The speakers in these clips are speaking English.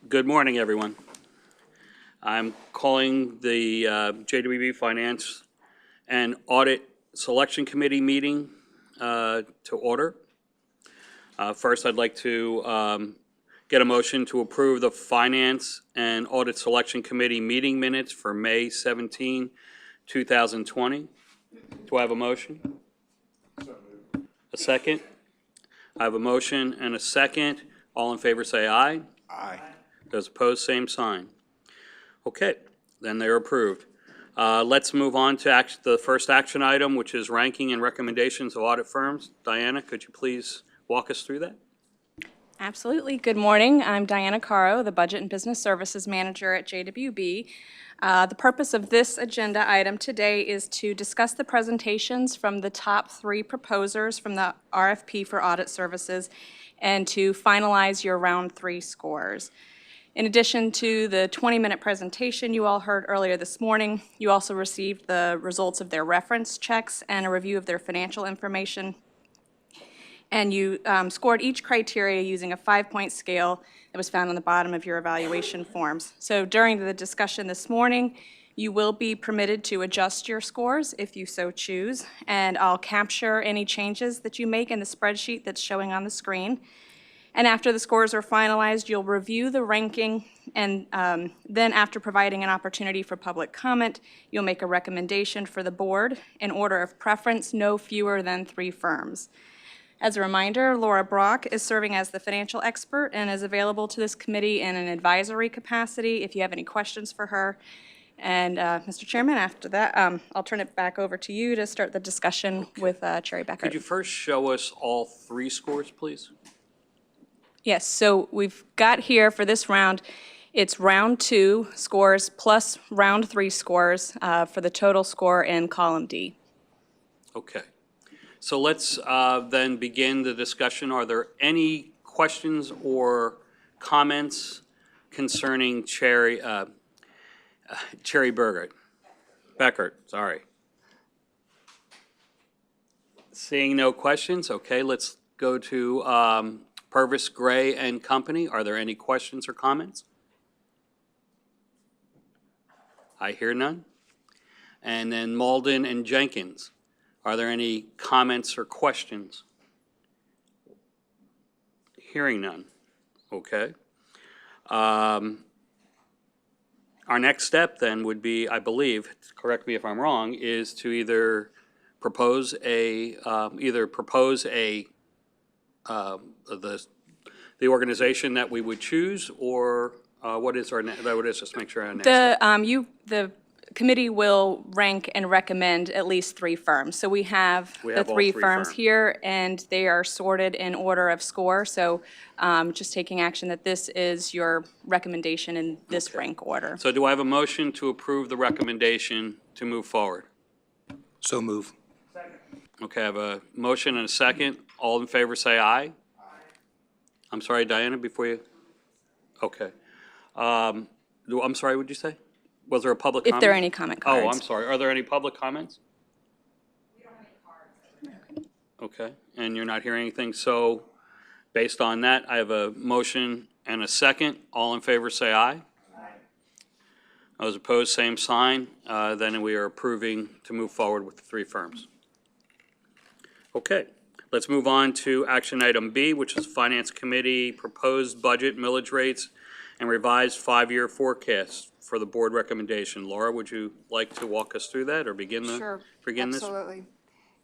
Good morning, everyone. I'm calling the JWB Finance and Audit Selection Committee meeting to order. First, I'd like to get a motion to approve the Finance and Audit Selection Committee meeting minutes for May 17, 2020. Do I have a motion? A second? I have a motion and a second. All in favor say aye. Aye. Those opposed, same sign. Okay, then they're approved. Let's move on to the first action item, which is ranking and recommendations of audit firms. Diana, could you please walk us through that? Absolutely. Good morning. I'm Diana Caro, the Budget and Business Services Manager at JWB. The purpose of this agenda item today is to discuss the presentations from the top 3 proposers from the RFP for audit services and to finalize your round 3 scores. In addition to the 20-minute presentation you all heard earlier this morning, you also received the results of their reference checks and a review of their financial information. And you scored each criteria using a 5-point scale that was found on the bottom of your evaluation forms. So during the discussion this morning, you will be permitted to adjust your scores if you so choose, and I'll capture any changes that you make in the spreadsheet that's showing on the screen. And after the scores are finalized, you'll review the ranking, and then after providing an opportunity for public comment, you'll make a recommendation for the board in order of preference, no fewer than 3 firms. As a reminder, Laura Brock is serving as the financial expert and is available to this committee in an advisory capacity if you have any questions for her. And Mr. Chairman, after that, I'll turn it back over to you to start the discussion with Cherry Becker. Could you first show us all 3 scores, please? Yes, so we've got here for this round, it's round 2 scores plus round 3 scores for the total score in column D. Okay. So let's then begin the discussion. Are there any questions or comments concerning Cherry Beckert, sorry. Seeing no questions, okay, let's go to Purvis, Gray and Company. Are there any questions or comments? I hear none. And then Malden and Jenkins. Are there any comments or questions? Hearing none. Okay. Our next step then would be, I believe, correct me if I'm wrong, is to either propose the organization that we would choose, or what is our just make sure our next step. The committee will rank and recommend at least 3 firms. So we have the 3 firms here, and they are sorted in order of score. So just taking action that this is your recommendation in this rank order. So do I have a motion to approve the recommendation to move forward? So move. Okay, I have a motion and a second. All in favor say aye. I'm sorry, Diana, before you? Okay. I'm sorry, what did you say? Was there a public comment? If there are any comment cards. Oh, I'm sorry. Are there any public comments? We don't have any cards. Okay, and you're not hearing anything. So based on that, I have a motion and a second. All in favor say aye. Aye. Those opposed, same sign. Then we are approving to move forward with the 3 firms. Okay. Let's move on to action item B, which is Finance Committee proposed budget, millage rates, and revised 5-year forecast for the board recommendation. Laura, would you like to walk us through that or begin this? Sure, absolutely.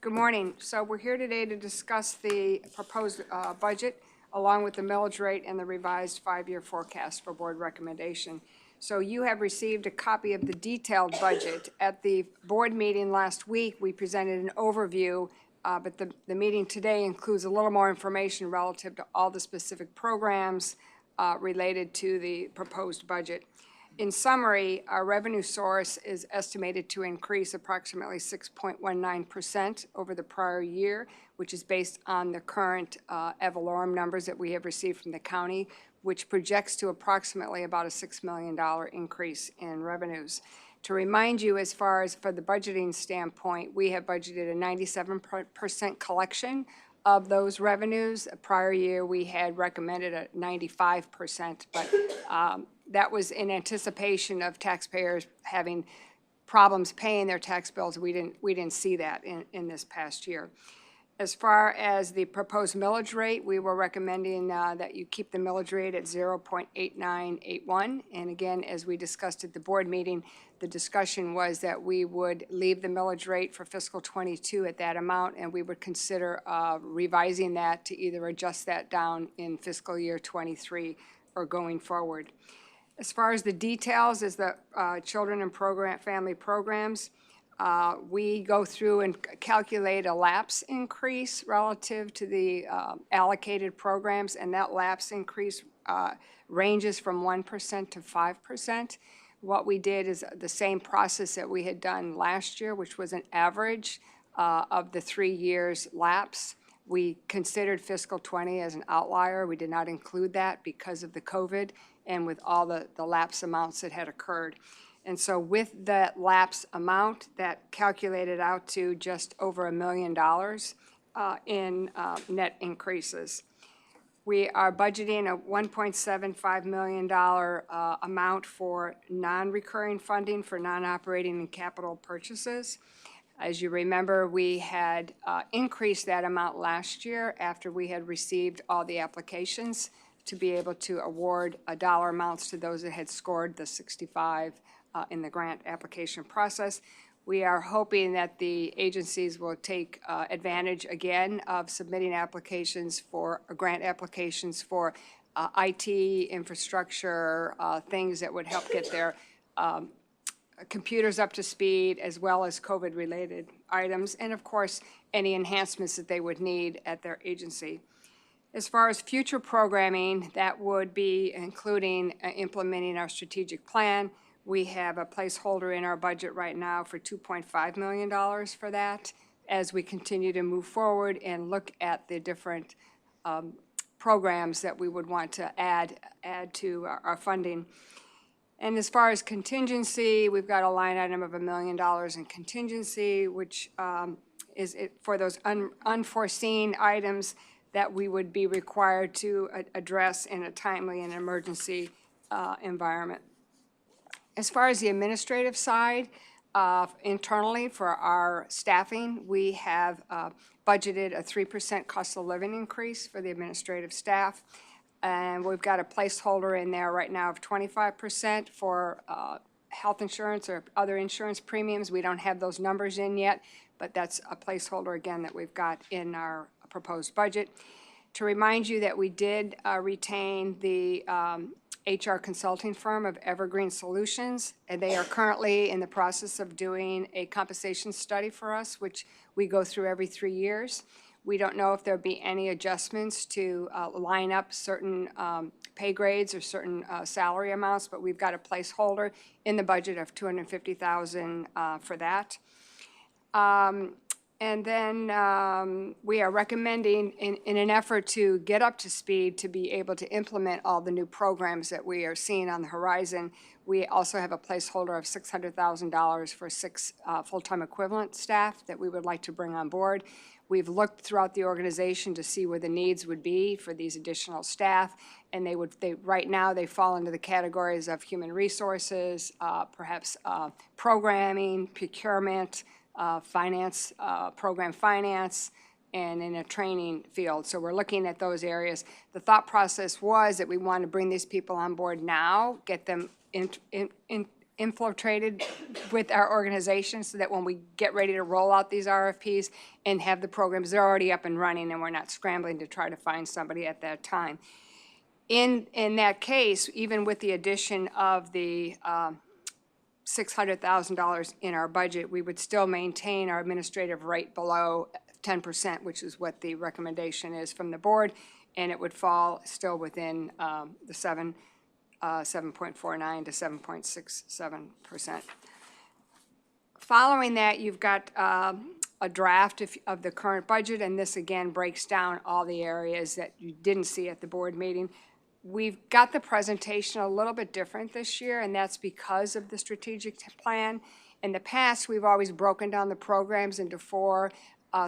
Good morning. So we're here today to discuss the proposed budget along with the millage rate and the revised 5-year forecast for board recommendation. So you have received a copy of the detailed budget. At the board meeting last week, we presented an overview, but the meeting today includes a little more information relative to all the specific programs related to the proposed budget. In summary, our revenue source is estimated to increase approximately 6.19% over the prior year, which is based on the current ad valorem numbers that we have received from the county, which projects to approximately about a $6 million increase in revenues. To remind you, as far as for the budgeting standpoint, we have budgeted a 97% collection of those revenues. The prior year, we had recommended a 95%, but that was in anticipation of taxpayers having problems paying their tax bills. We didn't see that in this past year. As far as the proposed millage rate, we were recommending that you keep the millage rate at 0.8981. And again, as we discussed at the board meeting, the discussion was that we would leave the millage rate for fiscal '22 at that amount, and we would consider revising that to either adjust that down in fiscal year '23 or going forward. As far as the details, as the children and family programs, we go through and calculate a lapse increase relative to the allocated programs, and that lapse increase ranges from 1% to 5%. What we did is the same process that we had done last year, which was an average of the 3 years lapse. We considered fiscal '20 as an outlier. We did not include that because of the COVID and with all the lapse amounts that had occurred. And so with that lapse amount, that calculated out to just over $1 million in net increases. We are budgeting a $1.75 million amount for non-recurring funding for non-operating and capital purchases. As you remember, we had increased that amount last year after we had received all the applications to be able to award dollar amounts to those that had scored the 65 in the grant application process. We are hoping that the agencies will take advantage again of submitting applications for grant applications for IT, infrastructure, things that would help get their computers up to speed, as well as COVID-related items, and of course, any enhancements that they would need at their agency. As far as future programming, that would be including implementing our strategic plan. We have a placeholder in our budget right now for $2.5 million for that as we continue to move forward and look at the different programs that we would want to add to our funding. And as far as contingency, we've got a line item of $1 million in contingency, which is for those unforeseen items that we would be required to address in a timely and emergency environment. As far as the administrative side, internally for our staffing, we have budgeted a 3% cost of living increase for the administrative staff. And we've got a placeholder in there right now of 25% for health insurance or other insurance premiums. We don't have those numbers in yet, but that's a placeholder again that we've got in our proposed budget. To remind you that we did retain the HR consulting firm of Evergreen Solutions, and they are currently in the process of doing a compensation study for us, which we go through every 3 years. We don't know if there'll be any adjustments to line up certain pay grades or certain salary amounts, but we've got a placeholder in the budget of $250,000 for that. And then we are recommending, in an effort to get up to speed, to be able to implement all the new programs that we are seeing on the horizon, we also have a placeholder of $600,000 for 6 full-time equivalent staff that we would like to bring on board. We've looked throughout the organization to see where the needs would be for these additional staff, and right now they fall into the categories of human resources, perhaps programming, procurement, finance, program finance, and in a training field. So we're looking at those areas. The thought process was that we want to bring these people on board now, get them infiltrated with our organization so that when we get ready to roll out these RFPs and have the programs, they're already up and running and we're not scrambling to try to find somebody at that time. In that case, even with the addition of the $600,000 in our budget, we would still maintain our administrative rate below 10%, which is what the recommendation is from the board, and it would fall still within the 7.49 to 7.67%. Following that, you've got a draft of the current budget, and this again breaks down all the areas that you didn't see at the board meeting. We've got the presentation a little bit different this year, and that's because of the strategic plan. In the past, we've always broken down the programs into 4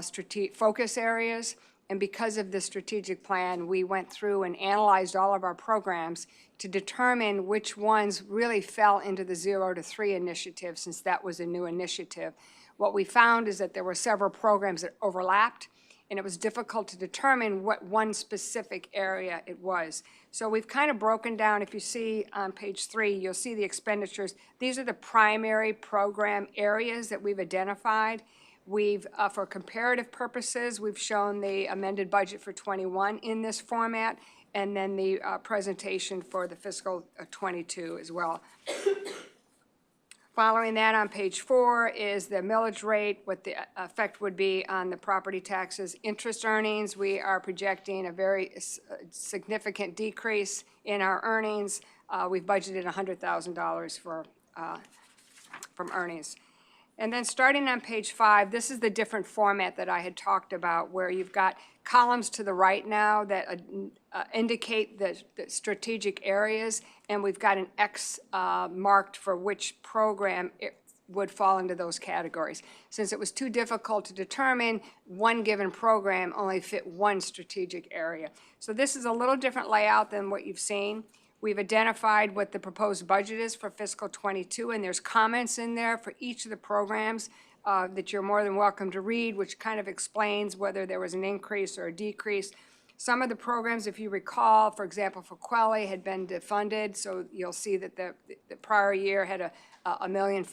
strategic focus areas. And because of the strategic plan, we went through and analyzed all of our programs to determine which ones really fell into the 0 to 3 initiative, since that was a new initiative. What we found is that there were several programs that overlapped, and it was difficult to determine what one specific area it was. So we've kind of broken down, if you see on page 3, you'll see the expenditures. These are the primary program areas that we've identified. We've, for comparative purposes, we've shown the amended budget for '21 in this format, and then the presentation for the fiscal '22 as well. Following that, on page 4 is the millage rate, what the effect would be on the property taxes. Interest earnings, we are projecting a very significant decrease in our earnings. We've budgeted $100,000 from earnings. And then starting on page 5, this is the different format that I had talked about, where you've got columns to the right now that indicate the strategic areas, and we've got an X marked for which program it would fall into those categories. Since it was too difficult to determine, one given program only fit one strategic area. So this is a little different layout than what you've seen. We've identified what the proposed budget is for fiscal '22, and there's comments in there for each of the programs that you're more than welcome to read, which kind of explains whether there was an increase or a decrease. Some of the programs, if you recall, for example, for Quelly had been defunded, so you'll see that the prior year had $1.5 million,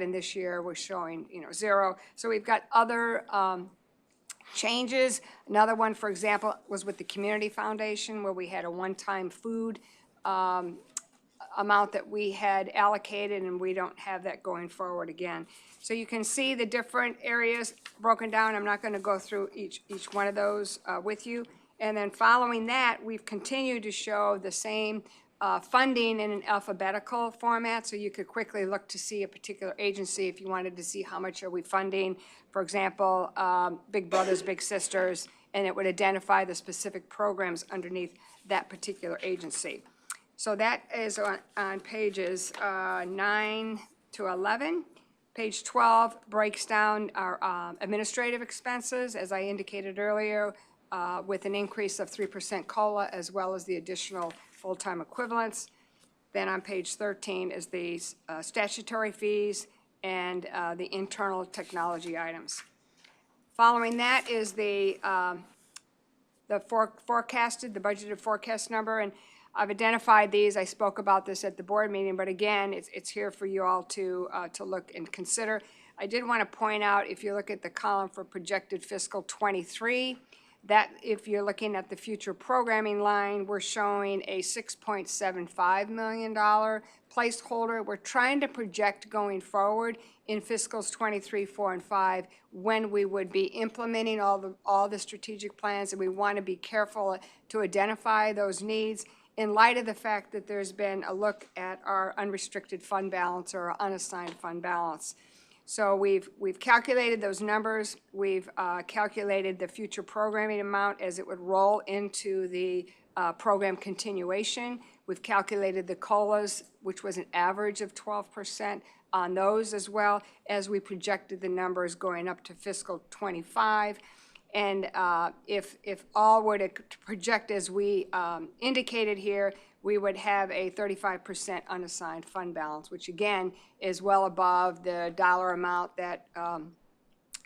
and this year we're showing 0. So we've got other changes. Another one, for example, was with the Community Foundation, where we had a one-time food amount that we had allocated, and we don't have that going forward again. So you can see the different areas broken down. I'm not going to go through each one of those with you. And then following that, we've continued to show the same funding in an alphabetical format, so you could quickly look to see a particular agency if you wanted to see how much are we funding. For example, Big Brothers Big Sisters, and it would identify the specific programs underneath that particular agency. So that is on pages 9 to 11. Page 12 breaks down our administrative expenses, as I indicated earlier, with an increase of 3% COLA, as well as the additional full-time equivalents. Then on page 13 is the statutory fees and the internal technology items. Following that is the forecasted, the budgeted forecast number, and I've identified these. I spoke about this at the board meeting, but again, it's here for you all to look and consider. I did want to point out, if you look at the column for projected fiscal '23, that if you're looking at the future programming line, we're showing a $6.75 million placeholder. We're trying to project going forward in fiscals '23, '4, and '5 when we would be implementing all the strategic plans, and we want to be careful to identify those needs in light of the fact that there's been a look at our unrestricted fund balance or our unassigned fund balance. So we've calculated those numbers. We've calculated the future programming amount as it would roll into the program continuation. We've calculated the COLAs, which was an average of 12% on those, as well as we projected the numbers going up to fiscal '25. And if all were to project as we indicated here, we would have a 35% unassigned fund balance, which again is well above the dollar amount that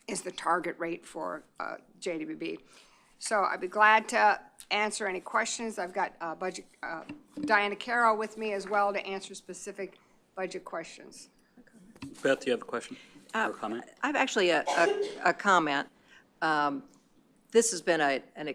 is the target rate for JWB. So I'd be glad to answer any questions. I've got Diana Carroll with me as well to answer specific budget questions. Beth, do you have a question or comment? I have actually a comment. This has been an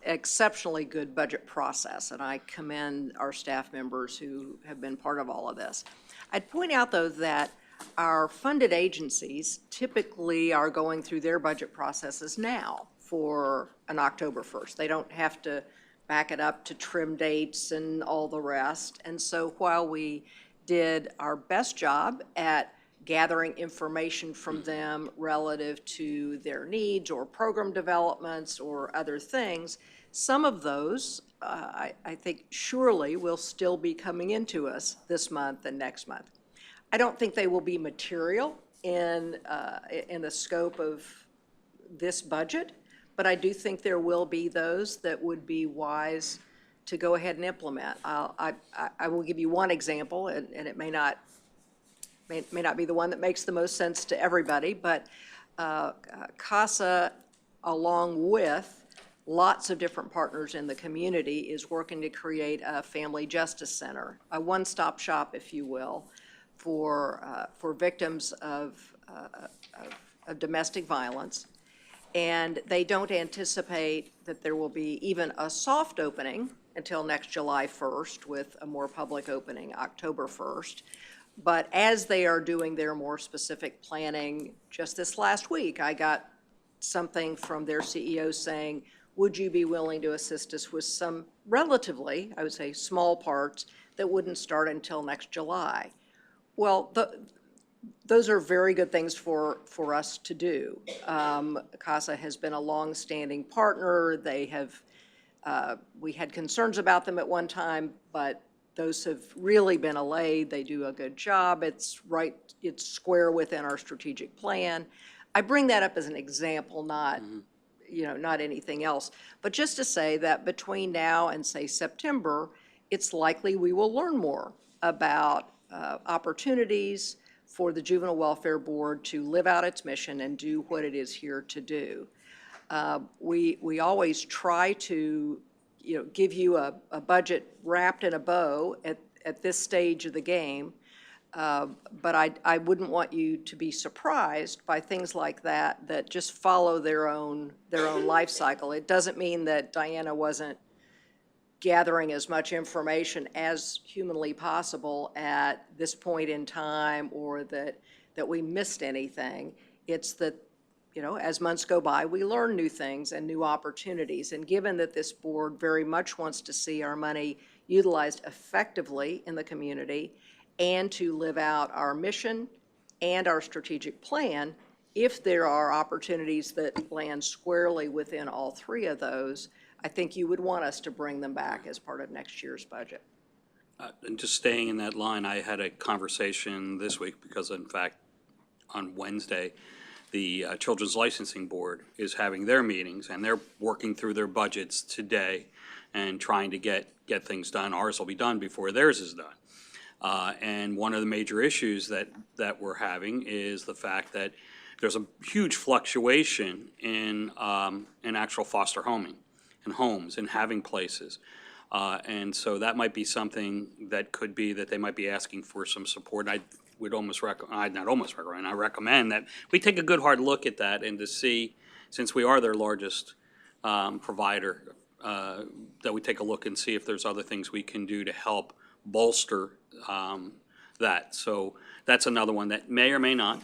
exceptionally good budget process, and I commend our staff members who have been part of all of this. I'd point out, though, that our funded agencies typically are going through their budget processes now for an October 1st. They don't have to back it up to trim dates and all the rest. And so while we did our best job at gathering information from them relative to their needs or program developments or other things, some of those, I think, surely will still be coming into us this month and next month. I don't think they will be material in the scope of this budget, but I do think there will be those that would be wise to go ahead and implement. I will give you one example, and it may not be the one that makes the most sense to everybody, but CASA, along with lots of different partners in the community, is working to create a family justice center, a one-stop shop, if you will, for victims of domestic violence. And they don't anticipate that there will be even a soft opening until next July 1st, with a more public opening October 1st. But as they are doing their more specific planning, just this last week, I got something from their CEO saying, would you be willing to assist us with some relatively, I would say, small parts that wouldn't start until next July? Well, those are very good things for us to do. CASA has been a long-standing partner. They have, we had concerns about them at one time, but those have really been allayed. They do a good job. It's square within our strategic plan. I bring that up as an example, not, not anything else. But just to say that between now and, say, September, it's likely we will learn more about opportunities for the Juvenile Welfare Board to live out its mission and do what it is here to do. We always try to give you a budget wrapped in a bow at this stage of the game, but I wouldn't want you to be surprised by things like that just follow their own life cycle. It doesn't mean that Diana wasn't gathering as much information as humanly possible at this point in time, or that we missed anything. It's that, as months go by, we learn new things and new opportunities. And given that this board very much wants to see our money utilized effectively in the community and to live out our mission and our strategic plan, if there are opportunities that land squarely within all three of those, I think you would want us to bring them back as part of next year's budget. And just staying in that line, I had a conversation this week because, in fact, on Wednesday, the Children's Licensing Board is having their meetings, and they're working through their budgets today and trying to get things done. Ours will be done before theirs is done. And one of the major issues that we're having is the fact that there's a huge fluctuation in actual foster homing and homes and having places. And so that might be something that could be that they might be asking for some support. I recommend that we take a good hard look at that and to see, since we are their largest provider, that we take a look and see if there's other things we can do to help bolster that. So that's another one that may or may not,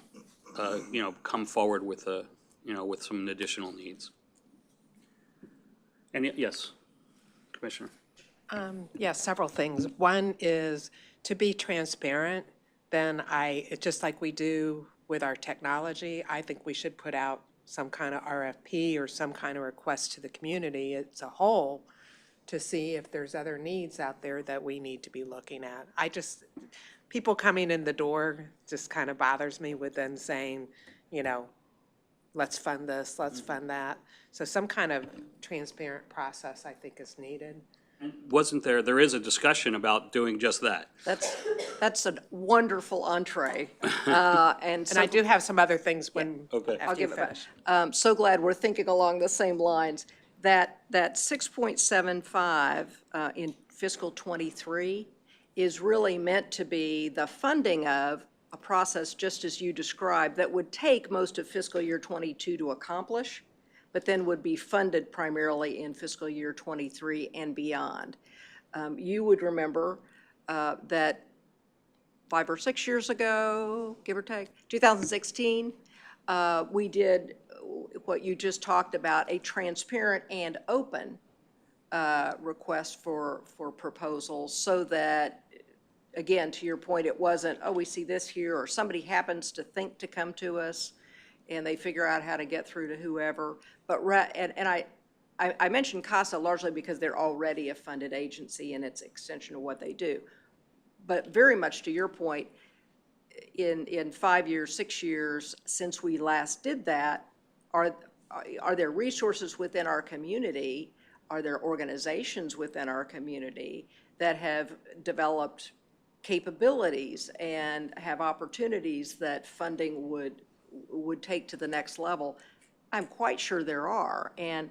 come forward with with some additional needs. And yes, Commissioner. Yes, several things. One is to be transparent. Then just like we do with our technology, I think we should put out some kind of RFP or some kind of request to the community as a whole to see if there's other needs out there that we need to be looking at. People coming in the door just kind of bothers me with them saying, let's fund this, let's fund that. So some kind of transparent process, I think, is needed. There is a discussion about doing just that. That's a wonderful entree. And I do have some other things Okay. after you finish. So glad we're thinking along the same lines. That 6.75 in fiscal '23 is really meant to be the funding of a process, just as you described, that would take most of fiscal year '22 to accomplish, but then would be funded primarily in fiscal year '23 and beyond. You would remember that 5 or 6 years ago, give or take, 2016, we did what you just talked about, a transparent and open request for proposals, so that, again, to your point, it wasn't, oh, we see this here, or somebody happens to think to come to us and they figure out how to get through to whoever. But I mentioned CASA largely because they're already a funded agency and it's extension of what they do. But very much to your point, in 5 years, 6 years since we last did that, are there resources within our community, are there organizations within our community that have developed capabilities and have opportunities that funding would take to the next level? I'm quite sure there are. And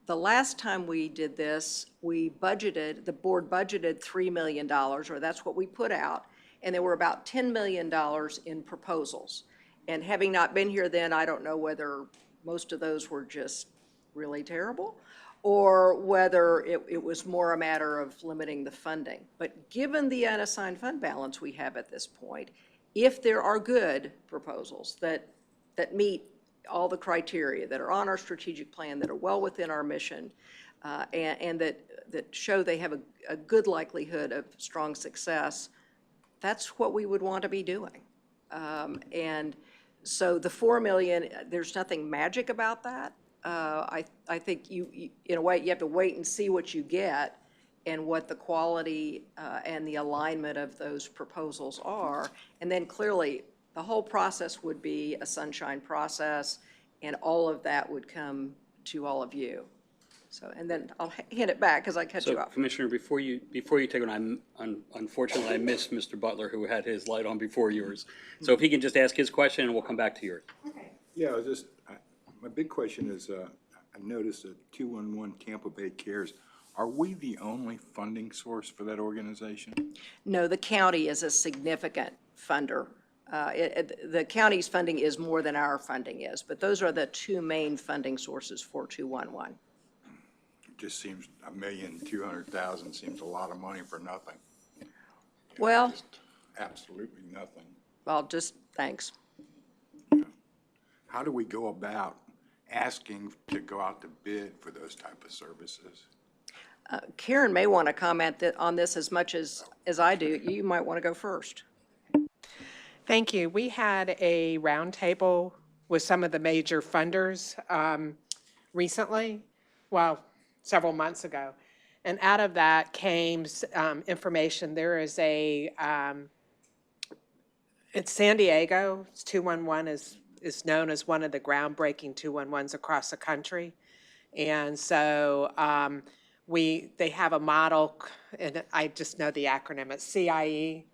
the last time we did this, the board budgeted $3 million, or that's what we put out, and there were about $10 million in proposals. And having not been here then, I don't know whether most of those were just really terrible, or whether it was more a matter of limiting the funding. But given the unassigned fund balance we have at this point, if there are good proposals that meet all the criteria, that are on our strategic plan, that are well within our mission, and that show they have a good likelihood of strong success, that's what we would want to be doing. And so the $4 million, there's nothing magic about that. I think you, in a way, you have to wait and see what you get and what the quality and the alignment of those proposals are. And then clearly, the whole process would be a sunshine process, and all of that would come to all of you. So, and then I'll hand it back because I cut you So off. Commissioner, before you take it, unfortunately, I missed Mr. Butler, who had his light on before yours. So if he can just ask his question, and we'll come back to yours. Yeah, my big question is, I noticed that 211 Tampa Bay Cares, are we the only funding source for that organization? No, the county is a significant funder. The county's funding is more than our funding is, but those are the two main funding sources for 211. It just seems $1,200,000 seems a lot of money for nothing. Well, Just absolutely nothing. well, just thanks. How do we go about asking to go out to bid for those type of services? Karen may want to comment on this as much as I do. You might want to go first. Thank you. We had a roundtable with some of the major funders recently, well, several months ago. And out of that came information. There is it's San Diego, 211 is known as one of the groundbreaking 211s across the country. And so they have a model, and I just know the acronym, it's CIE.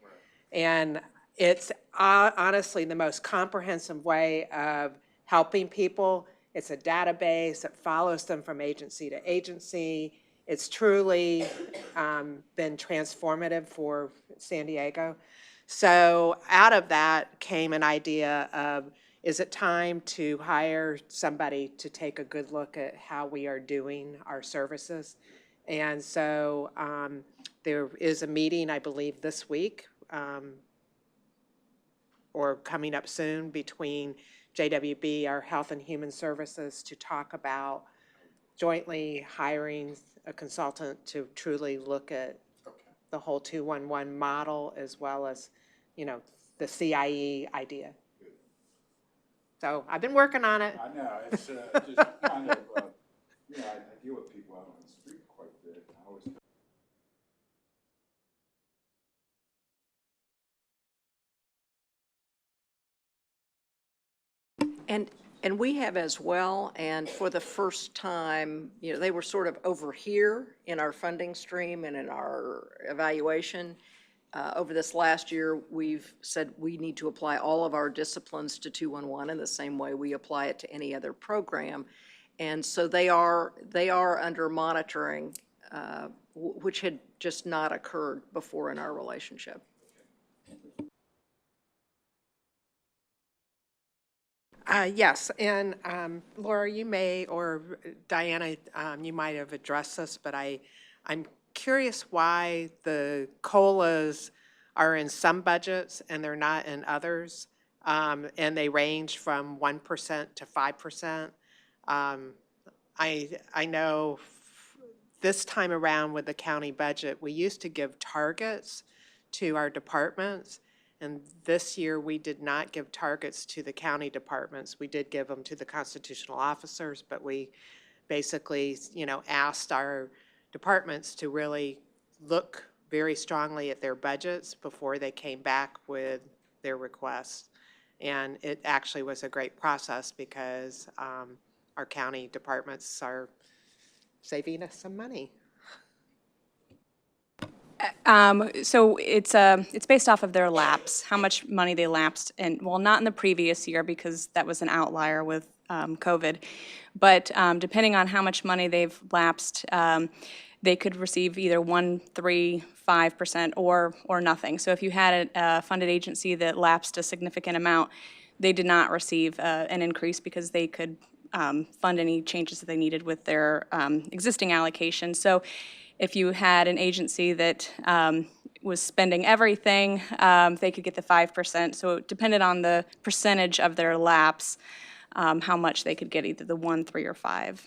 And it's honestly the most comprehensive way of helping people. It's a database that follows them from agency to agency. It's truly been transformative for San Diego. So out of that came an idea of, is it time to hire somebody to take a good look at how we are doing our services? And so there is a meeting, I believe, this week or coming up soon between JWB, our Health and Human Services, to talk about jointly hiring a consultant to truly look at the whole 211 model as well as, the CIE idea. So I've been working on it. I know, it's just kind of, I deal with people out on the street quite a bit. I always And we have as well, and for the first time, they were sort of over here in our funding stream and in our evaluation. Over this last year, we've said we need to apply all of our disciplines to 211 in the same way we apply it to any other program. And so they are under monitoring, which had just not occurred before in our relationship. Yes, and Laura, you may, or Diana, you might have addressed this, but I'm curious why the COLAs are in some budgets and they're not in others, and they range from 1% to 5%. I know this time around with the county budget, we used to give targets to our departments. And this year, we did not give targets to the county departments. We did give them to the constitutional officers, but we basically, asked our departments to really look very strongly at their budgets before they came back with their requests. And it actually was a great process because our county departments are saving us some money. So it's based off of their lapse, how much money they lapsed, and, well, not in the previous year because that was an outlier with COVID, but depending on how much money they've lapsed, they could receive either 1, 3, 5% or nothing. So if you had a funded agency that lapsed a significant amount, they did not receive an increase because they could fund any changes that they needed with their existing allocation. So if you had an agency that was spending everything, they could get the 5%. So it depended on the percentage of their lapse, how much they could get, either the 1, 3, or 5.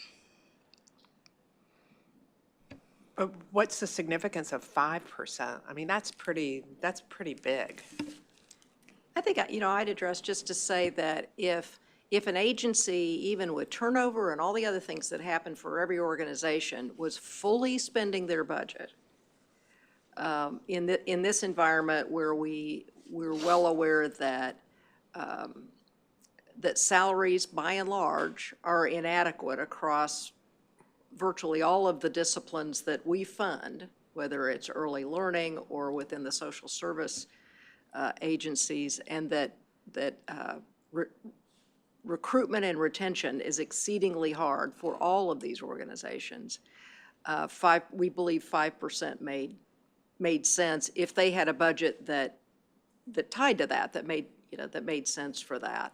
But what's the significance of 5%? I mean, that's pretty big. I think, I'd address just to say that if an agency, even with turnover and all the other things that happen for every organization, was fully spending their budget, in this environment where we're well aware that that salaries, by and large, are inadequate across virtually all of the disciplines that we fund, whether it's early learning or within the social service agencies, and that recruitment and retention is exceedingly hard for all of these organizations. We believe 5% made sense if they had a budget that tied to that made sense for that.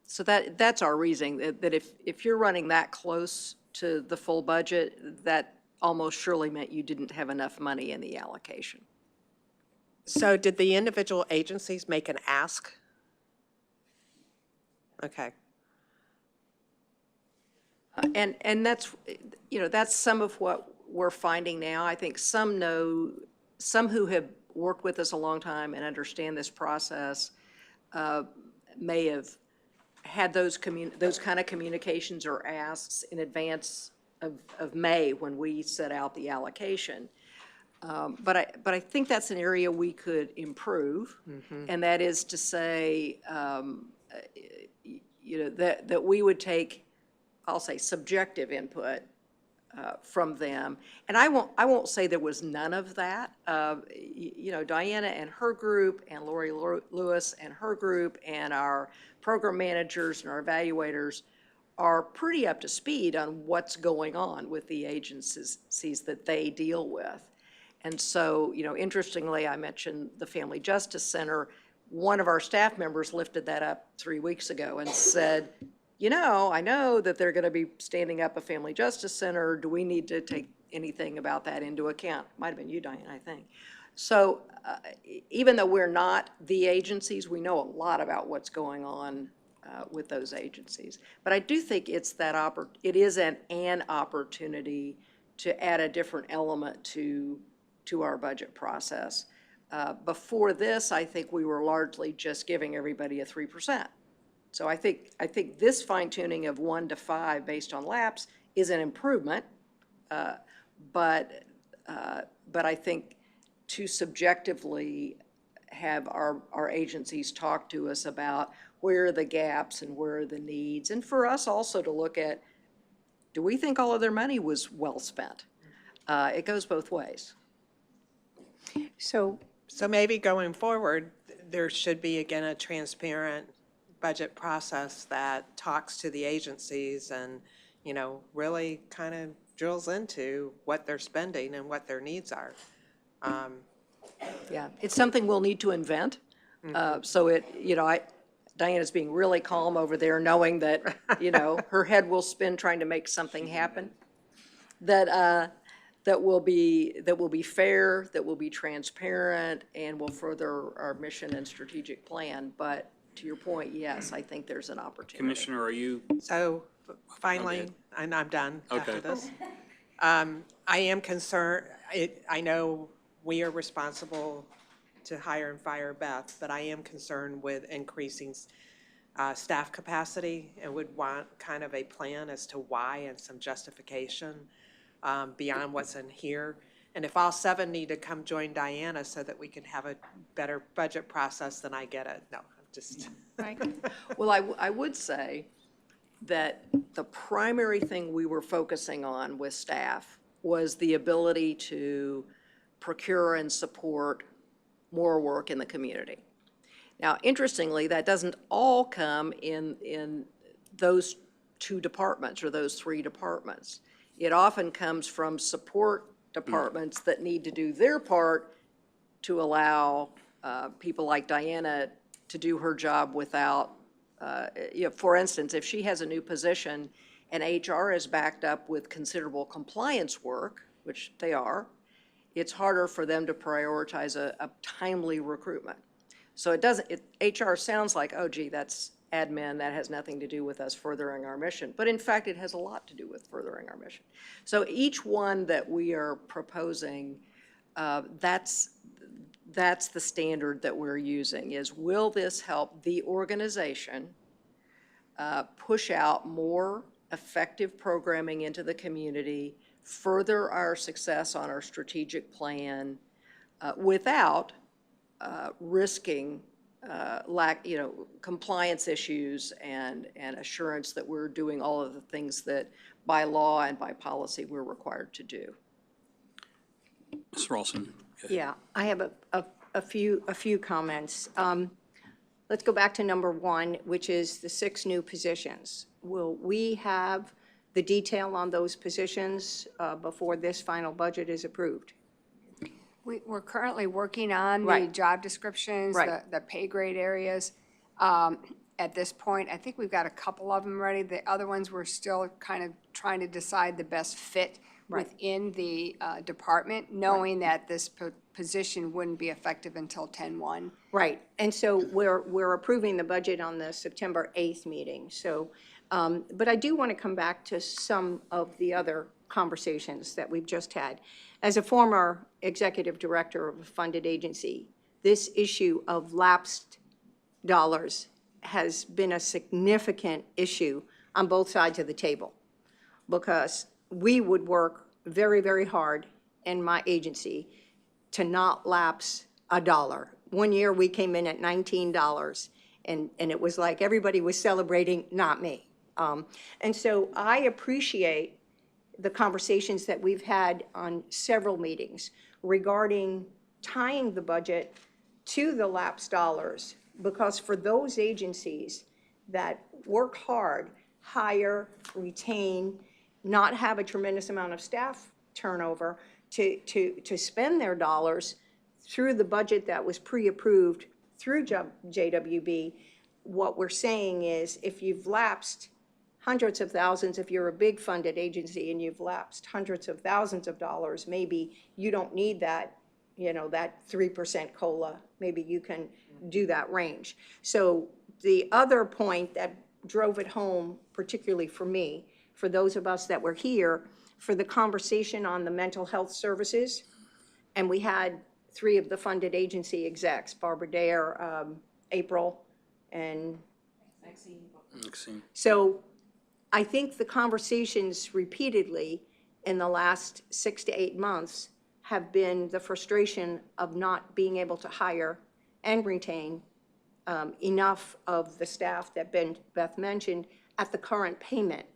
So that's our reasoning, that if you're running that close to the full budget, that almost surely meant you didn't have enough money in the allocation. So did the individual agencies make an ask? Okay. And that's, that's some of what we're finding now. I think some who have worked with us a long time and understand this process may have had those kind of communications or asks in advance of May when we set out the allocation. But I think that's an area we could improve, and that is to say, that we would take, I'll say, subjective input from them. And I won't say there was none of that. Diana and her group, and Lori Lewis and her group, and our program managers and our evaluators are pretty up to speed on what's going on with the agencies that they deal with. And so, interestingly, I mentioned the Family Justice Center. One of our staff members lifted that up 3 weeks ago and said, I know that they're going to be standing up a Family Justice Center. Do we need to take anything about that into account? Might have been you, Diane, I think. So even though we're not the agencies, we know a lot about what's going on with those agencies. But I do think it is an opportunity to add a different element to our budget process. Before this, I think we were largely just giving everybody a 3%. So I think this fine-tuning of 1 to 5 based on lapse is an improvement, but I think to subjectively have our agencies talk to us about where are the gaps and where are the needs, and for us also to look at, do we think all of their money was well spent? It goes both ways. So maybe going forward, there should be, again, a transparent budget process that talks to the agencies and, really kind of drills into what they're spending and what their needs are. Yeah, it's something we'll need to invent. So Diana's being really calm over there, knowing that, her head will spin trying to make something happen. That will be fair, that will be transparent, and will further our mission and strategic plan. But to your point, yes, I think there's an opportunity. Commissioner, are you? So finally, Okay. and I'm done after Okay. this. I am concerned, I know we are responsible to hire and fire Beth, but I am concerned with increasing staff capacity and would want kind of a plan as to why and some justification beyond what's in here. And if all 7 need to come join Diana so that we can have a better budget process, then I get it. No, I'm just. Right. Well, I would say, that the primary thing we were focusing on with staff was the ability to procure and support more work in the community. Now, interestingly, that doesn't all come in those two departments or those three departments. It often comes from support departments that need to do their part to allow people like Diana to do her job without, for instance, if she has a new position and HR is backed up with considerable compliance work, which they are, it's harder for them to prioritize a timely recruitment. So HR sounds like, oh gee, that's admin, that has nothing to do with us furthering our mission. But in fact, it has a lot to do with furthering our mission. So each one that we are proposing, that's the standard that we're using, is will this help the organization push out more effective programming into the community, further our success on our strategic plan without risking compliance issues and assurance that we're doing all of the things that by law and by policy we're required to do. Ms. Ralston. Yeah, I have a few comments. Let's go back to number one, which is the 6 new positions. Will we have the detail on those positions before this final budget is approved? We're currently working on the Right. job descriptions, Right. the pay grade areas. At this point, I think we've got a couple of them ready. The other ones, we're still kind of trying to decide the best fit Right. within the department, knowing that this position wouldn't be effective until 10/1. Right, and so we're approving the budget on the September 8th meeting, so, but I do want to come back to some of the other conversations that we've just had. As a former executive director of a funded agency, this issue of lapsed dollars has been a significant issue on both sides of the table, because we would work very, very hard in my agency to not lapse a dollar. One year, we came in at $19, and it was like everybody was celebrating, not me. And so I appreciate the conversations that we've had on several meetings regarding tying the budget to the lapsed dollars, because for those agencies that work hard, hire, retain, not have a tremendous amount of staff turnover, to spend their dollars through the budget that was pre-approved through JWB, what we're saying is if you've lapsed hundreds of thousands, if you're a big funded agency and you've lapsed hundreds of thousands of dollars, maybe you don't need that, that 3% COLA. Maybe you can do that range. So the other point that drove it home, particularly for me, for those of us that were here, for the conversation on the mental health services, and we had 3 of the funded agency execs, Barbara Dare, April, and Maxine. so I think the conversations repeatedly in the last 6 to 8 months have been the frustration of not being able to hire and retain enough of the staff that Beth mentioned at the current payment,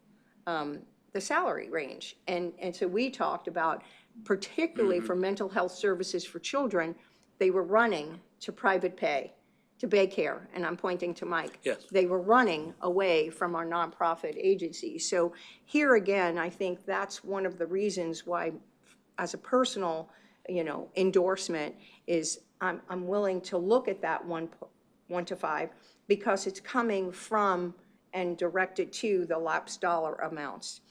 the salary range. And so we talked about, particularly for mental health services for children, they were running to private pay, to Baycare, and I'm pointing to Mike. Yes. They were running away from our nonprofit agencies. So here again, I think that's one of the reasons why, as a personal, endorsement, is I'm willing to look at that 1 to 5, because it's coming from and directed to the lapsed dollar amounts.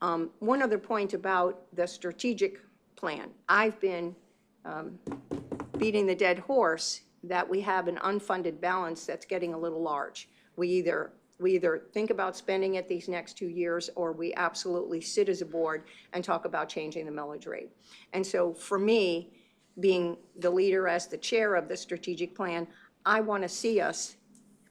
One other point about the strategic plan. I've been beating the dead horse that we have an unfunded balance that's getting a little large. We either think about spending it these next 2 years, or we absolutely sit as a board and talk about changing the millage rate. And so for me, being the leader as the chair of the strategic plan, I want to see us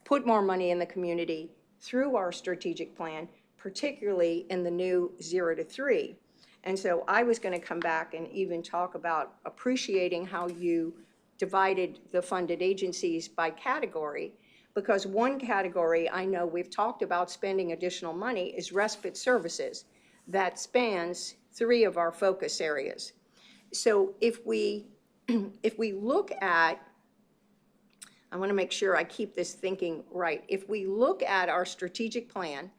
put more money in the community through our strategic plan, particularly in the new 0 to 3. And so I was going to come back and even talk about appreciating how you divided the funded agencies by category, Because one category I know we've talked about spending additional money is respite services. That spans 3 of our focus areas. So if we look at, I want to make sure I keep this thinking right. If we look at our strategic plan,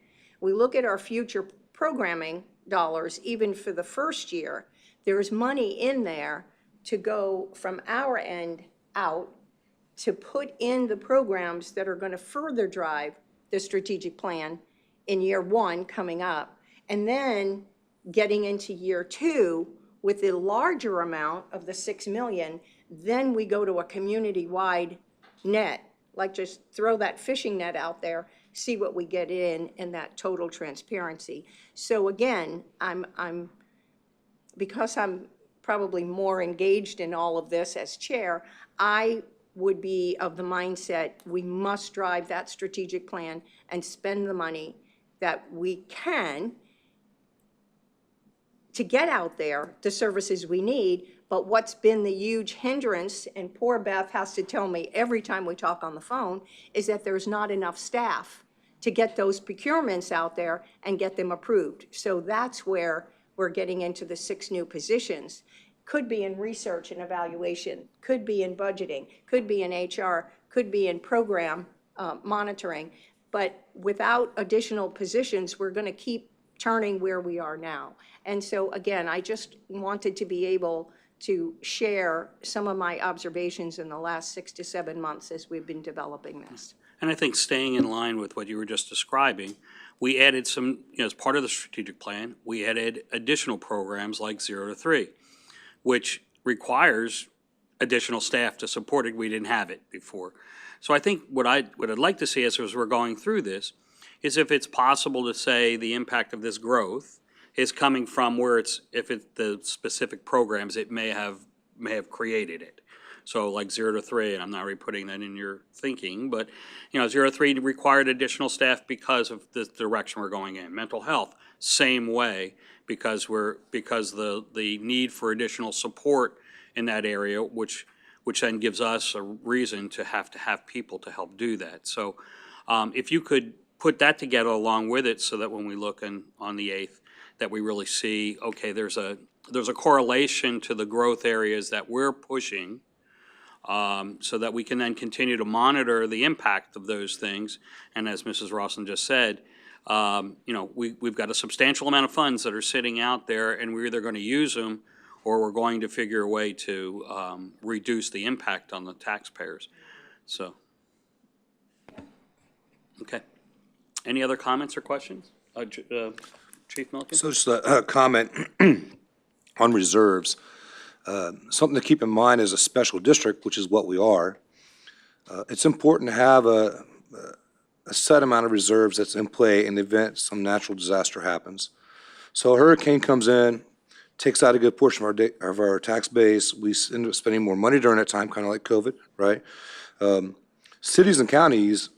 we look at our future programming dollars, even for the first year, there's money in there to go from our end out to put in the programs that are going to further drive the strategic plan in year 1 coming up. And then getting into year 2 with the larger amount of the 6 million, then we go to a community-wide net, like just throw that fishing net out there, see what we get in that total transparency. So again, because I'm probably more engaged in all of this as chair, I would be of the mindset we must drive that strategic plan and spend the money that we can to get out there the services we need. But what's been the huge hindrance, and poor Beth has to tell me every time we talk on the phone, is that there's not enough staff to get those procurements out there and get them approved. So that's where we're getting into the 6 new positions. Could be in research and evaluation, could be in budgeting, could be in HR, could be in program monitoring. But without additional positions, we're going to keep turning where we are now. And so again, I just wanted to be able to share some of my observations in the last 6 to 7 months as we've been developing this. And I think staying in line with what you were just describing, we added some, as part of the strategic plan, we added additional programs like 0 to 3, which requires additional staff to support it. We didn't have it before. So I think what I'd like to see as we're going through this is if it's possible to say the impact of this growth is coming from where if it's the specific programs, it may have created it. So like 0 to 3, and I'm not really putting that in your thinking, but 0 to 3 required additional staff because of the direction we're going in. Mental health, same way, because the need for additional support in that area, which then gives us a reason to have people to help do that. So if you could put that together along with it, so that when we look on the 8th, that we really see, okay, there's a correlation to the growth areas that we're pushing, so that we can then continue to monitor the impact of those things. And as Mrs. Rawson just said, we've got a substantial amount of funds that are sitting out there, and we're either going to use them or we're going to figure a way to reduce the impact on the taxpayers. So, okay. Any other comments or questions? Chief Milliken? So just a comment on reserves. Something to keep in mind as a special district, which is what we are, it's important to have a set amount of reserves that's in play in the event some natural disaster happens. So a hurricane comes in, takes out a good portion of our tax base. We end up spending more money during that time, kind of like COVID, right? Cities and counties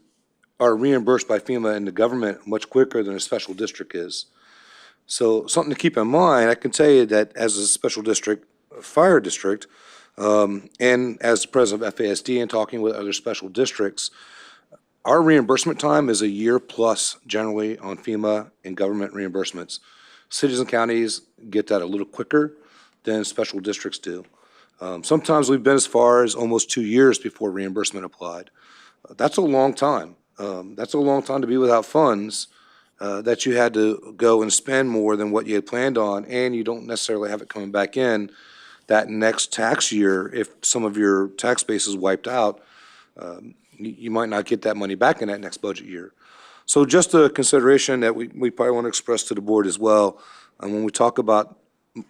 are reimbursed by FEMA and the government much quicker than a special district is. So something to keep in mind, I can tell you that as a special district, fire district, and as the president of FASD and talking with other special districts, our reimbursement time is a year plus generally on FEMA and government reimbursements. Cities and counties get that a little quicker than special districts do. Sometimes we've been as far as almost 2 years before reimbursement applied. That's a long time. That's a long time to be without funds that you had to go and spend more than what you had planned on, and you don't necessarily have it coming back in that next tax year. If some of your tax base is wiped out, you might not get that money back in that next budget year. So just a consideration that we probably want to express to the board as well. And when we talk about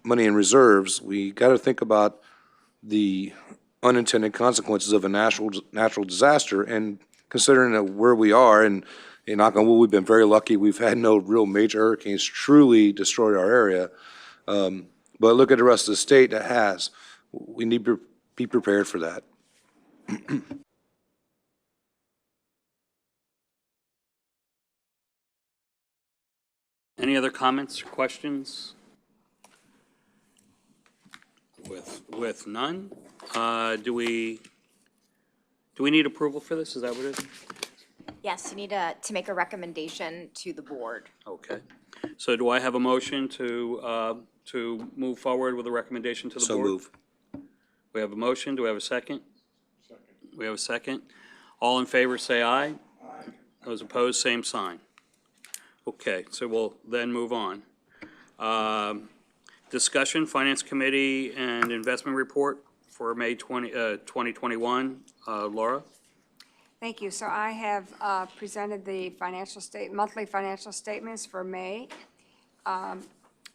money in reserves, we got to think about the unintended consequences of a natural disaster, and considering where we are, and knock on wood, we've been very lucky. We've had no real major hurricanes truly destroy our area. But look at the rest of the state that has. We need to be prepared for that. Any other comments or questions? With none, do we need approval for this? Is that what it is? Yes, you need to make a recommendation to the board. Okay. So do I have a motion to move forward with a recommendation to the So board? move. We have a motion. Do we have a second? Second. We have a second. All in favor, say aye. Aye. Those opposed, same sign. Okay, so we'll then move on. Discussion, Finance Committee and Investment Report for May 2021. Laura? Thank you. So I have presented the monthly financial statements for May.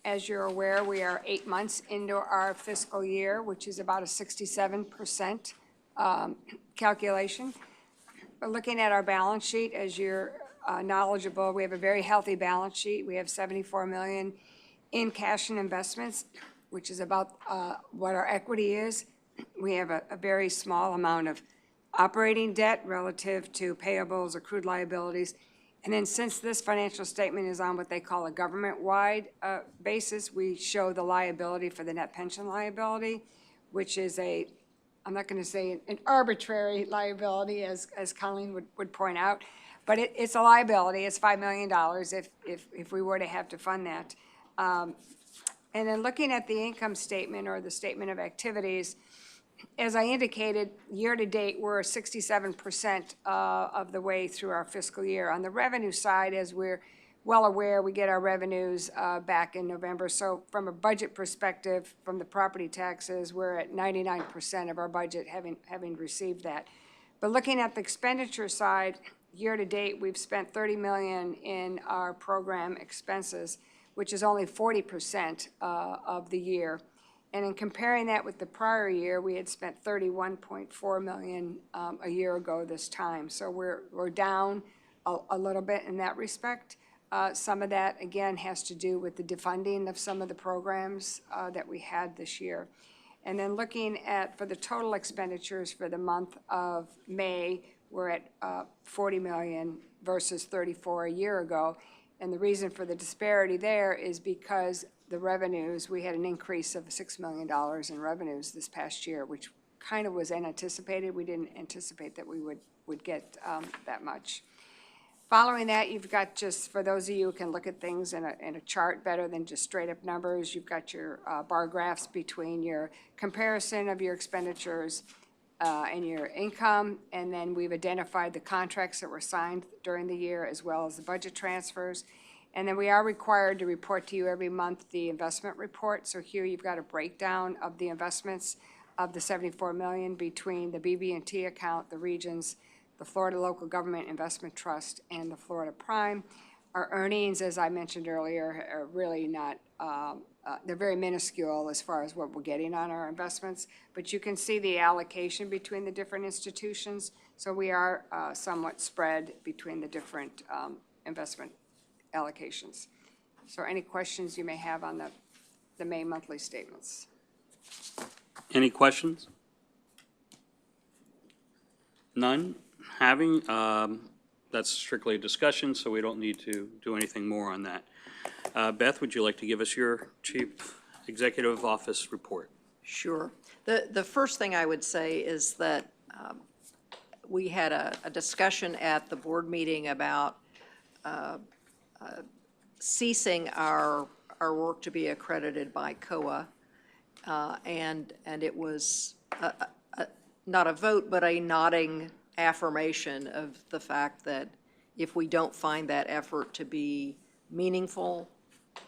As you're aware, we are 8 months into our fiscal year, which is about a 67% calculation. But looking at our balance sheet, as you're knowledgeable, we have a very healthy balance sheet. We have $74 million in cash and investments, which is about what our equity is. We have a very small amount of operating debt relative to payables, accrued liabilities. And then since this financial statement is on what they call a government-wide basis, we show the liability for the net pension liability, which is I'm not going to say an arbitrary liability, as Colleen would point out, but it's a liability. It's $5 million if we were to have to fund that. And then looking at the income statement or the statement of activities, as I indicated, year-to-date, we're 67% of the way through our fiscal year. On the revenue side, as we're well aware, we get our revenues back in November. So from a budget perspective, from the property taxes, we're at 99% of our budget having received that. But looking at the expenditure side, year-to-date, we've spent $30 million in our program expenses, which is only 40% of the year. And in comparing that with the prior year, we had spent $31.4 million a year ago this time. So we're down a little bit in that respect. Some of that, again, has to do with the defunding of some of the programs that we had this year. And then looking at, for the total expenditures for the month of May, we're at $40 million versus $34 a year ago. And the reason for the disparity there is because the revenues, we had an increase of $6 million in revenues this past year, which kind of was unanticipated. We didn't anticipate that we would get that much. Following that, you've got, just for those of you who can look at things in a chart better than just straight up numbers, you've got your bar graphs between your comparison of your expenditures and your income, and then we've identified the contracts that were signed during the year as well as the budget transfers. And then we are required to report to you every month the investment report. So here you've got a breakdown of the investments of the $74 million between the BB&T account, the regions, the Florida Local Government Investment Trust, and the Florida Prime. Our earnings, as I mentioned earlier, are really not, they're very minuscule as far as what we're getting on our investments. But you can see the allocation between the different institutions. So we are somewhat spread between the different investment allocations. So any questions you may have on the May monthly statements? Any questions? None? Having, that's strictly a discussion, so we don't need to do anything more on that. Beth, would you like to give us your Chief Executive Office report? Sure. The first thing I would say is that we had a discussion at the board meeting about ceasing our work to be accredited by COA, and it was not a vote, but a nodding affirmation of the fact that if we don't find that effort to be meaningful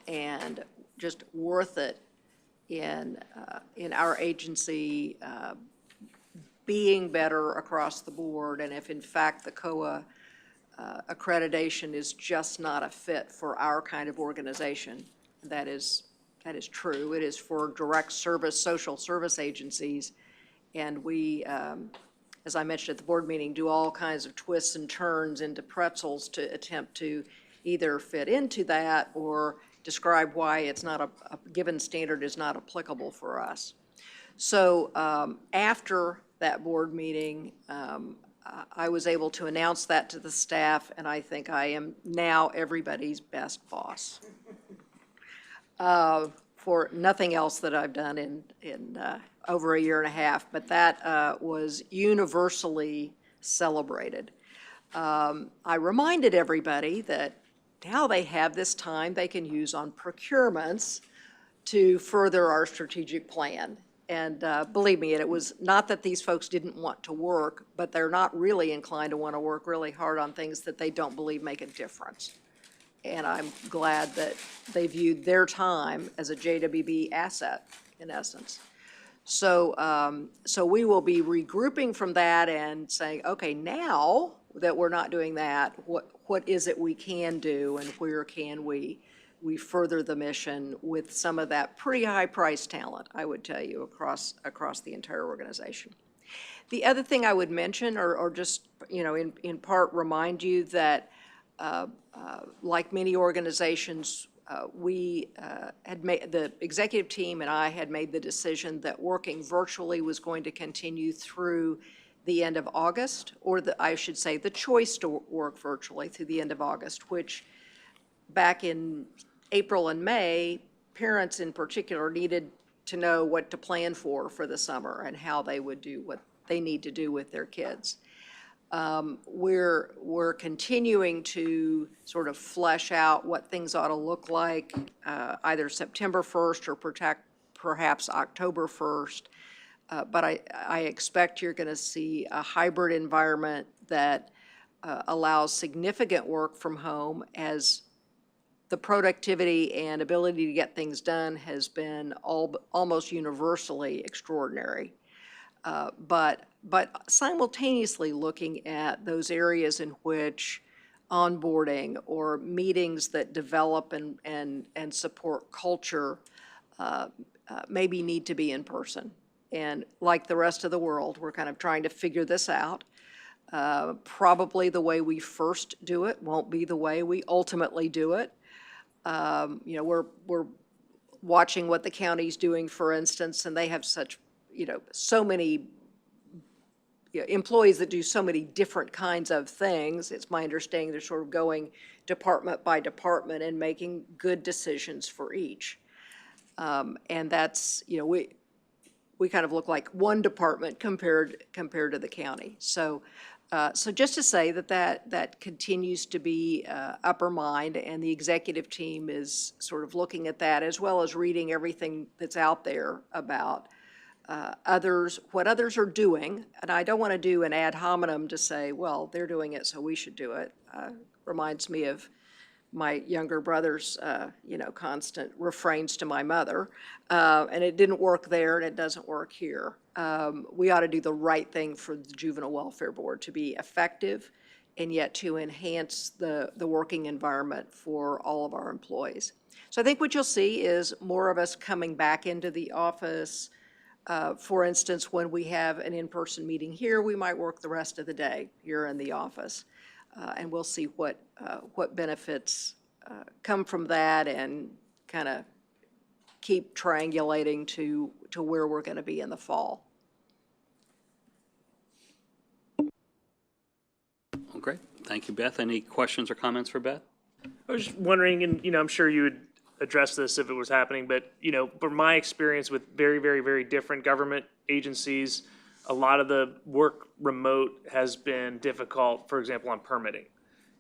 and just worth it in our agency being better across the board, and if in fact the COA accreditation is just not a fit for our kind of organization, that is true. It is for direct service, social service agencies, and we, as I mentioned at the board meeting, do all kinds of twists and turns into pretzels to attempt to either fit into that or describe why it's not a given standard is not applicable for us. So after that board meeting, I was able to announce that to the staff, and I think I am now everybody's best boss. For nothing else that I've done in over a year and a half, but that was universally celebrated. I reminded everybody that now they have this time they can use on procurements to further our strategic plan. And believe me, it was not that these folks didn't want to work, but they're not really inclined to want to work really hard on things that they don't believe make a difference. And I'm glad that they viewed their time as a JWB asset, in essence. So, so we will be regrouping from that and saying, okay, now that we're not doing that, what is it we can do, and where can we further the mission with some of that pretty high-priced talent, I would tell you, across the entire organization. The other thing I would mention, or just, you know, in part remind you that, like many organizations, we had made, the executive team and I had made the decision that working virtually was going to continue through the end of August, or I should say the choice to work virtually through the end of August, which back in April and May, parents in particular needed to know what to plan for the summer and how they would do what they need to do with their kids. We're continuing to sort of flesh out what things ought to look like, either September 1st or perhaps October 1st. But I expect you're going to see a hybrid environment that allows significant work from home, as the productivity and ability to get things done has been almost universally extraordinary. But simultaneously looking at those areas in which onboarding or meetings that develop and support culture maybe need to be in person. And like the rest of the world, we're kind of trying to figure this out. Probably the way we first do it won't be the way we ultimately do it. You know, we're watching what the county's doing, for instance, and they have such, you know, so many employees that do so many different kinds of things. It's my understanding they're sort of going department by department and making good decisions for each. And that's, you know, we kind of look like one department compared to the county. So, so just to say that continues to be upper mind, and the executive team is sort of looking at that, as well as reading everything that's out there about what others are doing. And I don't want to do an ad hominem to say, well, they're doing it, so we should do it. Reminds me of my younger brother's, you know, constant refrains to my mother. And it didn't work there, and it doesn't work here. We ought to do the right thing for the Juvenile Welfare Board to be effective, and yet to enhance the working environment for all of our employees. So I think what you'll see is more of us coming back into the office. For instance, when we have an in-person meeting here, we might work the rest of the day here in the office. And we'll see what benefits come from that, and kind of keep triangulating to where we're going to be in the fall. Well, great. Thank you, Beth. Any questions or comments for Beth? I was just wondering, and you know, I'm sure you would address this if it was happening, but you know, from my experience with very, very, very different government agencies, a lot of the work remote has been difficult, for example, on permitting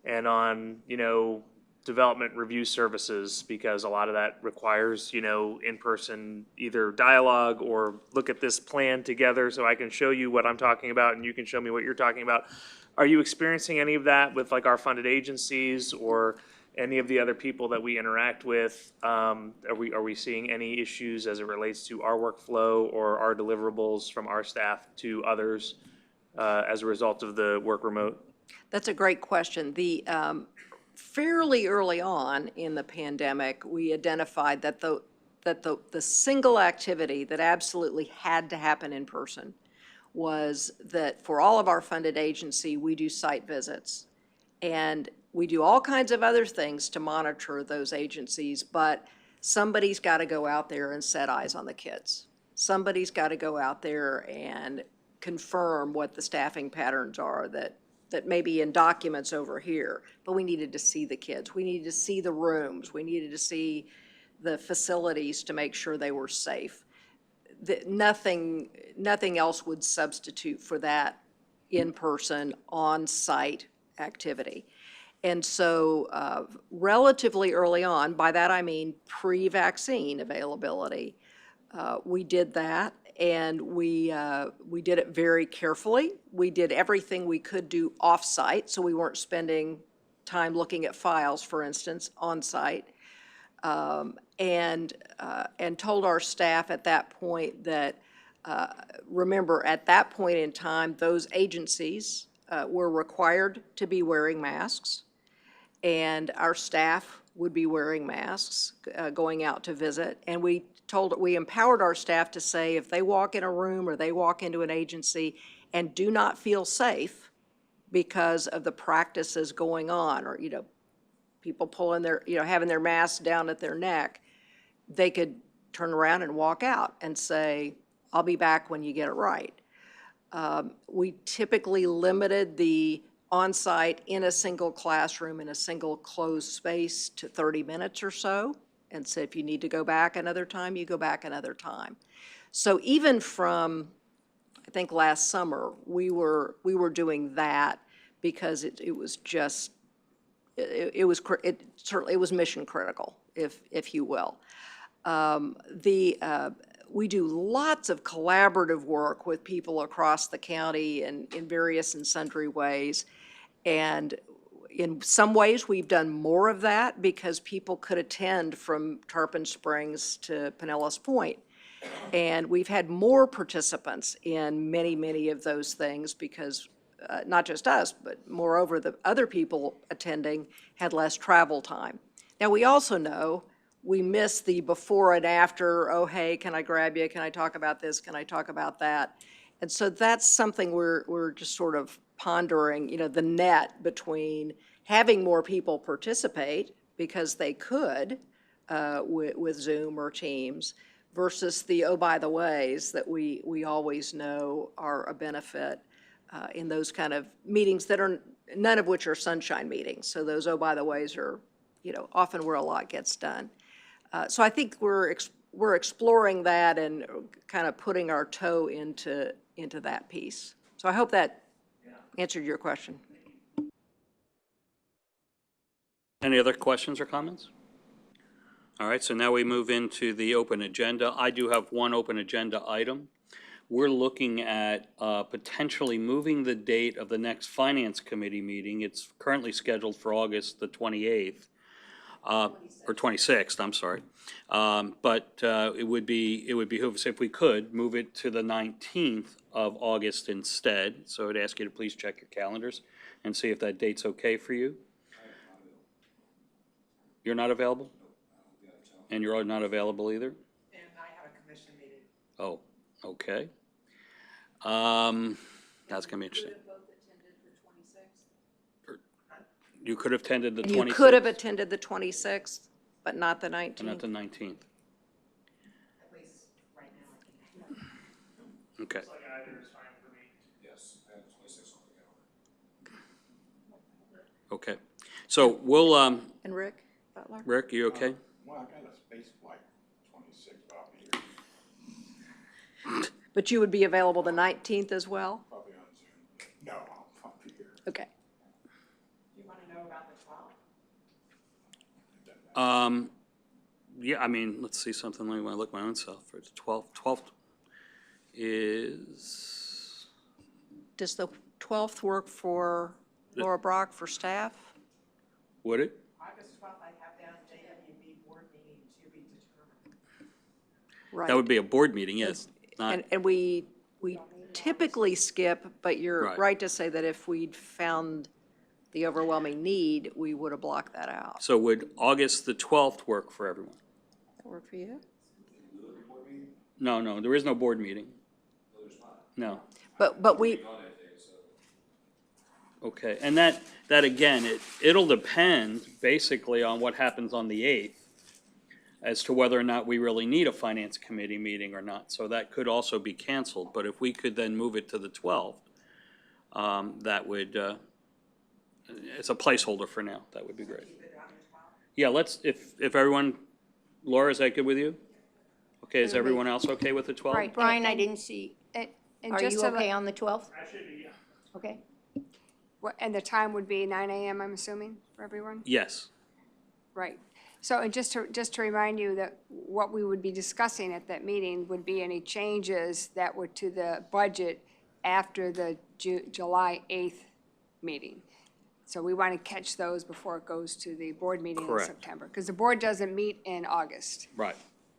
and on, you know, development review services, because a lot of that requires, you know, in-person either dialogue or look at this plan together so I can show you what I'm talking about and you can show me what you're talking about. Are you experiencing any of that with like our funded agencies or any of the other people that we interact with? Are we seeing any issues as it relates to our workflow or our deliverables from our staff to others as a result of the work remote? That's a great question. Fairly early on in the pandemic, we identified that the single activity that absolutely had to happen in person was that for all of our funded agency, we do site visits. And we do all kinds of other things to monitor those agencies, but somebody's got to go out there and set eyes on the kids. Somebody's got to go out there and confirm what the staffing patterns are that may be in documents over here. But we needed to see the kids. We needed to see the rooms. We needed to see the facilities to make sure they were safe. Nothing else would substitute for that in-person, on-site activity. And so relatively early on, by that I mean pre-vaccine availability, we did that, and we did it very carefully. We did everything we could do off-site, so we weren't spending time looking at files, for instance, on-site. And told our staff at that point that, remember, at that point in time, those agencies were required to be wearing masks, and our staff would be wearing masks going out to visit. And we empowered our staff to say if they walk in a room or they walk into an agency and do not feel safe because of the practices going on, or, people pulling their, having their masks down at their neck, they could turn around and walk out and say, I'll be back when you get it right. We typically limited the on-site in a single classroom in a single closed space to 30 minutes or so, and said if you need to go back another time, you go back another time. So even from, I think last summer, we were doing that because it was just, it was mission critical, if you will. We do lots of collaborative work with people across the county in various and sundry ways. And in some ways, we've done more of that because people could attend from Tarpon Springs to Pinellas Point. And we've had more participants in many, many of those things because not just us, but moreover, the other people attending had less travel time. Now, we also know we miss the before and after, oh, hey, can I grab you? Can I talk about this? Can I talk about that? And so that's something we're just sort of pondering, the net between having more people participate because they could with Zoom or Teams versus the, oh, by the ways that we always know are a benefit in those kind of meetings that are, none of which are sunshine meetings. So those, oh, by the ways are, often where a lot gets done. So I think we're exploring that and kind of putting our toe into that piece. So I hope that answered your question. Any other questions or comments? All right, so now we move into the open agenda. I do have one open agenda item. We're looking at potentially moving the date of the next Finance Committee meeting. It's currently scheduled for August the 28th. Or 26th, I'm sorry. But it would behoove us if we could move it to the 19th of August instead. So I'd ask you to please check your calendars and see if that date's okay for you. You're not available? And you're not available either? And I have a commission meeting. Oh, okay. That's gonna be interesting. You could have attended the 26th? You could have attended the 26th, but not the 19th. Not the 19th. At least right now I can't. Okay. It's like either is fine for me. Yes, I have 26 on the calendar. Okay. So we'll, And Rick Butler? Rick, you okay? Well, I got a space flight, 26, but I'll be here, But you would be available the 19th as well? probably on Zoom. No, I'll be here. Okay. You want to know about the 12th? Yeah, I mean, let's see something. Let me look my own self. For the 12th. 12th is, Does the 12th work for Laura Brock for staff? would it? August 12th, I have down JWB board meeting to be determined. Right. That would be a board meeting, yes. Not, And we typically skip, but you're Right. right to say that if we'd found the overwhelming need, we would have blocked that out. so would August the 12th work for everyone? That work for you? No, there is no board meeting. No. But we, Okay, and that again, it'll depend basically on what happens on the 8th as to whether or not we really need a Finance Committee meeting or not. So that could also be canceled, but if we could then move it to the 12th, that would, it's a placeholder for now. That would be great. Yeah, let's, if everyone, Laura, is that good with you? Okay, is everyone else okay with the 12th? Right. Brian, I didn't see, And are just you to okay let- on the 12th? I should be, yeah. Okay. And the time would be 9 AM, I'm assuming, for everyone? Yes, Right. So, and just to remind you that what we would be discussing at that meeting would be any changes that were to the budget after the July 8th meeting. So we want to catch those before it goes to the board meeting in Correct. September. Because the board doesn't meet in August. right.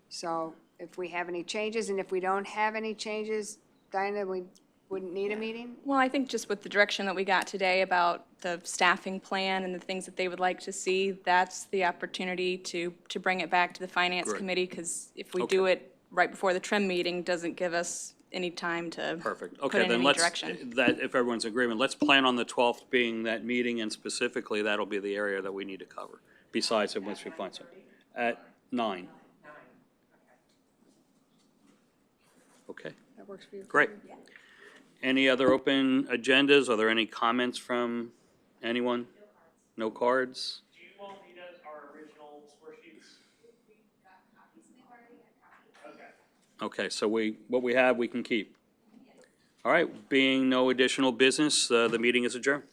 So if we have any changes, and if we don't have any changes, Diana, we wouldn't need a meeting? Well, I think just with the direction that we got today about the staffing plan and the things that they would like to see, that's the opportunity to bring it back to the Finance Great. Committee, because if we do it right before the trim meeting, doesn't give us any time to Perfect. put Okay, in then any let's, direction. that, if everyone's in agreement, let's plan on the 12th being that meeting, and specifically, that'll be the area that we need to cover, besides it once we find something. At 9. Okay, That works for you? great. Any other open agendas? Are there any comments from anyone? No cards? Do you all need our original score sheets? Okay, so what we have, we can keep. All right, being no additional business, the meeting is adjourned.